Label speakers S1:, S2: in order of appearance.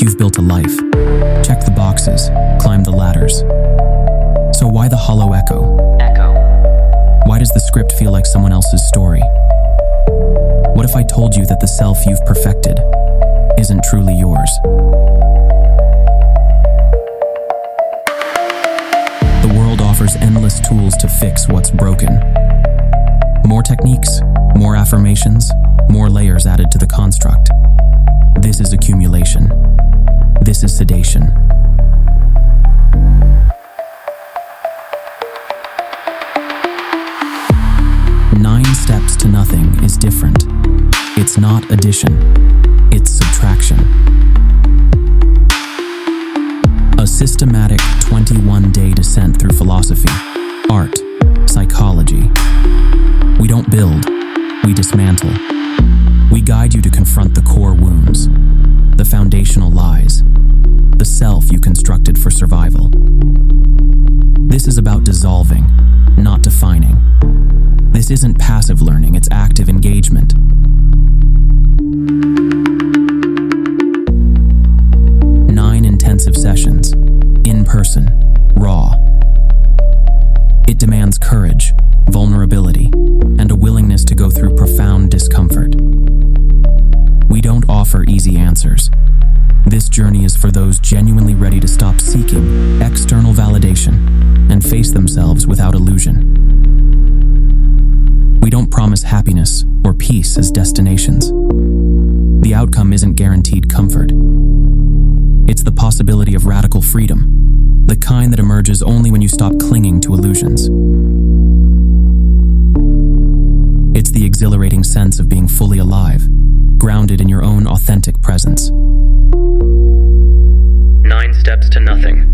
S1: you've built a life, checked the boxes, climbed the ladders. So why the hollow echo? Why does the script feel like someone else's story? What if I told you that the self you've perfected isn't truly yours? The world offers endless tools to fix what's broken. More techniques, more affirmations, more layers added to the construct. This is accumulation. This is sedation. Nine steps to nothing is different. It's not addition, it's subtraction. A systematic 21-day descent through philosophy, art, psychology. We don't build, we dismantle. We guide you to confront the core wounds, the foundational lies, the self you constructed for survival. This is about dissolving, not defining. This isn't passive learning, it's active engagement. Nine intensive sessions, in person, raw. It demands courage, vulnerability, and a willingness to go through profound discomfort. We don't offer easy answers. This journey is for those genuinely ready to stop seeking external validation and face themselves without illusion. We don't promise happiness or peace as destinations. The outcome isn't guaranteed comfort. It's the possibility of radical freedom, the kind that emerges only when you stop clinging to illusions. It's the exhilarating sense of being fully alive, grounded in your own authentic presence.
S2: 9 steps to nothing.